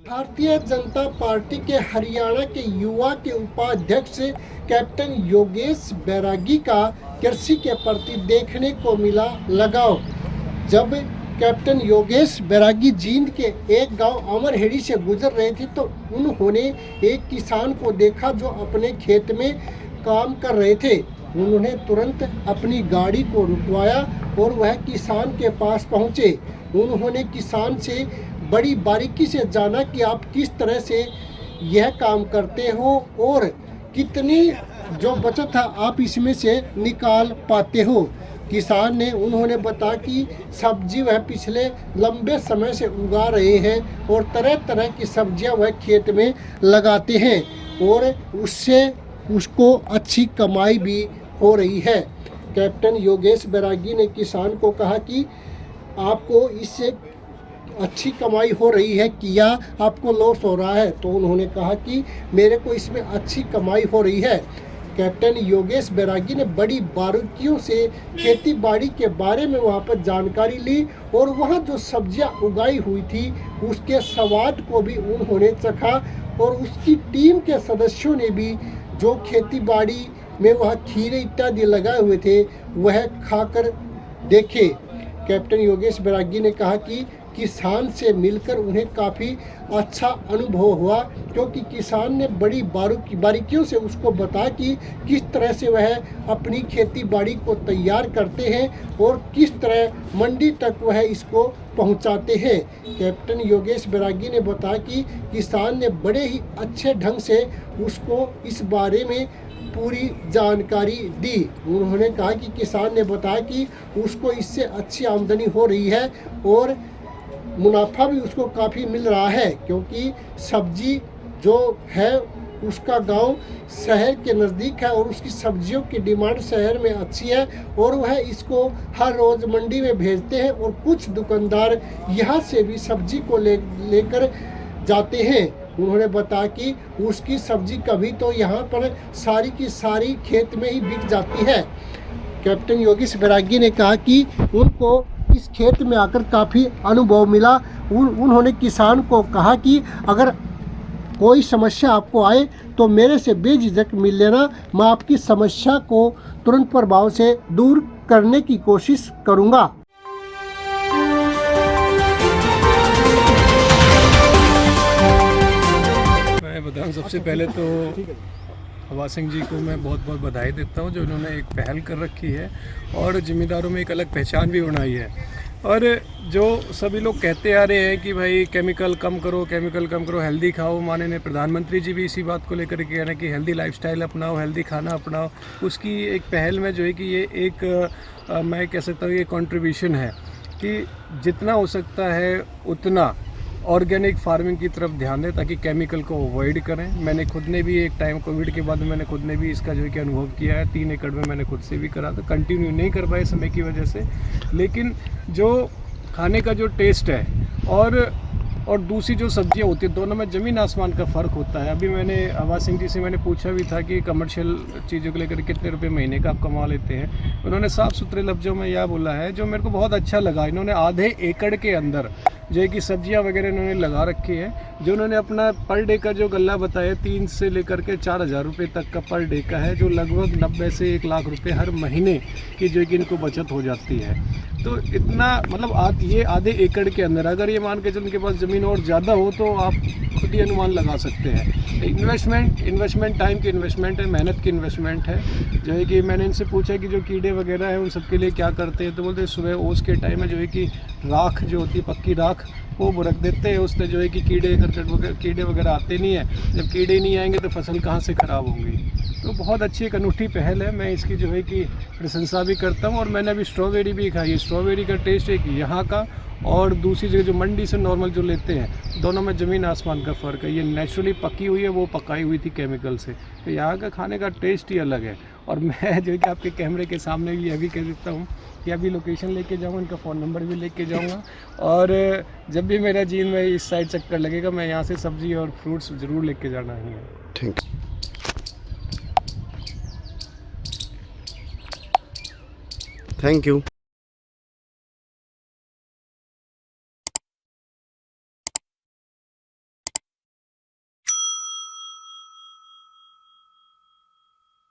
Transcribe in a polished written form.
Bharatiya Janata party के हरियाणा के युवा के उपाध्यक्ष कैप्टन योगेश बैरागी का कृषि के प्रति देखने को मिला लगाव। जब कैप्टन योगेश बैरागी जींद के एक गांव अमरहेड़ी से गुजर रहे थे तो उन्होंने एक किसान को देखा जो अपने खेत में काम कर रहे थे। उन्होंने तुरंत अपनी गाड़ी को रुकवाया और वह किसान के पास पहुंचे। उन्होंने किसान से बड़ी बारीकी से जाना कि आप किस तरह से यह काम करते हो और कितनी जो बचत है आप इसमें से निकाल पाते हो। किसान ने उन्होंने बताया कि सब्जी वह पिछले लंबे समय से उगा रहे हैं और तरह तरह की सब्जियां वह खेत में लगाते हैं और उससे उसको अच्छी कमाई भी हो रही है। कैप्टन योगेश बैरागी ने किसान को कहा कि आपको इससे अच्छी कमाई हो रही है कि या आपको लॉस हो रहा है, तो उन्होंने कहा कि मेरे को इसमें अच्छी कमाई हो रही है। कैप्टन योगेश बैरागी ने बड़ी बारीकियों से खेती बाड़ी के बारे में वहाँ पर जानकारी ली और वहाँ जो सब्जियाँ उगाई हुई थी उसके स्वाद को भी उन्होंने चखा और उसकी टीम के सदस्यों ने भी जो खेती बाड़ी में वह खीरे इत्यादि लगाए हुए थे वह खाकर देखे। कैप्टन योगेश बैरागी ने कहा कि किसान से मिलकर उन्हें काफ़ी अच्छा अनुभव हुआ क्योंकि किसान ने बड़ी बारीकियों से उसको बताया कि किस तरह से वह अपनी खेती बाड़ी को तैयार करते हैं और किस तरह मंडी तक वह इसको पहुंचाते हैं। कैप्टन योगेश बैरागी ने बताया कि किसान ने बड़े ही अच्छे ढंग से उसको इस बारे में पूरी जानकारी दी। उन्होंने कहा कि किसान ने बताया कि उसको इससे अच्छी आमदनी हो रही है और मुनाफा भी उसको काफ़ी मिल रहा है क्योंकि सब्जी जो है उसका गांव शहर के नज़दीक है और उसकी सब्जियों की डिमांड शहर में अच्छी है और वह इसको हर रोज़ मंडी में भेजते हैं और कुछ दुकानदार यहाँ से भी सब्जी को लेकर जाते हैं। उन्होंने बताया कि उसकी सब्जी कभी तो यहाँ पर सारी की सारी खेत में ही बिक जाती है। कैप्टन योगेश बैरागी ने कहा कि उनको इस खेत में आकर काफ़ी अनुभव मिला। उन्होंने किसान को कहा कि अगर कोई समस्या आपको आए तो मेरे से बेझिझक मिल लेना, मैं आपकी समस्या को तुरंत प्रभाव से दूर करने की कोशिश करूंगा। मैं बताऊं, सबसे पहले तो हवा सिंह जी को मैं बहुत बहुत बधाई देता हूं जो इन्होंने एक पहल कर रखी है और ज़िम्मेदारों में एक अलग पहचान भी बनाई है। और जो सभी लोग कहते आ रहे हैं कि भाई केमिकल कम करो, केमिकल कम करो, हेल्दी खाओ, माननीय प्रधानमंत्री जी भी इसी बात को लेकर के कह रहे हैं कि हेल्दी लाइफस्टाइल अपनाओ, हेल्दी खाना अपनाओ। उसकी एक पहल में जो है कि ये एक मैं कह सकता हूँ ये कंट्रीब्यूशन है कि जितना हो सकता है उतना ऑर्गेनिक फार्मिंग की तरफ ध्यान दें ताकि केमिकल को अवॉइड करें। मैंने खुद ने भी एक टाइम कोविड के बाद मैंने खुद ने भी इसका जो है कि अनुभव किया है। 3 एकड़ में मैंने खुद से भी करा था, कंटिन्यू नहीं कर पाए समय की वजह से, लेकिन जो खाने का जो टेस्ट है और दूसरी जो सब्जियां होती है दोनों में ज़मीन आसमान का फ़र्क होता है। अभी मैंने हवा सिंह जी से मैंने पूछा भी था कि कमर्शियल चीज़ों को लेकर कितने रुपए महीने का आप कमा लेते हैं। उन्होंने साफ़ सुथरे लफ्ज़ों में यह बोला है जो मेरे को बहुत अच्छा लगा। इन्होंने आधे एकड़ के अंदर जो है कि सब्जियां वगैरह इन्होंने लगा रखी है। जो उन्होंने अपना पर डे का जो गल्ला बताया 3 से लेकर के 4,000 रुपये तक का पर डे का है, जो लगभग 90 से 1 लाख रुपए हर महीने की जो है कि इनको बचत हो जाती है। तो इतना मतलब ये आधे एकड़ के अंदर अगर ये मान के चल इनके पास ज़मीन और ज़्यादा हो तो आप खुद ही अनुमान लगा सकते हैं। इन्वेस्टमेंट टाइम की इन्वेस्टमेंट है, मेहनत की इन्वेस्टमेंट है। जो है कि मैंने इनसे पूछा कि जो कीड़े वगैरह हैं उन सबके लिए क्या करते हैं, तो बोलते सुबह ओस के टाइम में जो है कि राख जो होती है पक्की राख वो रख देते हैं। उससे जो है कि कीड़े वगैरह आते नहीं है। जब कीड़े नहीं आएंगे तो फसल कहाँ से ख़राब होंगी। तो बहुत अच्छी एक अनूठी पहल है, मैं इसकी जो है कि प्रशंसा भी करता हूँ। और मैंने अभी स्ट्रॉबेरी भी खाई है। स्ट्रॉबेरी का टेस्ट एक यहाँ का और दूसरी जगह जो मंडी से नॉर्मल जो लेते हैं दोनों में ज़मीन आसमान का फ़र्क है। ये नेचुरली पकी हुई है, वो पकाई हुई थी केमिकल से। तो यहाँ का खाने का टेस्ट ही अलग है। और मैं जो है कि आपके कैमरे के सामने भी अभी कह देता हूँ कि अभी लोकेशन लेके जाऊँगा, इनका फ़ोन नंबर भी लेके जाऊँगा। और जब भी मेरा जीन में इस साइड चक्कर लगेगा मैं यहाँ से सब्ज़ी और फ्रूट्स ज़रूर लेके जाना ही है। Thank you.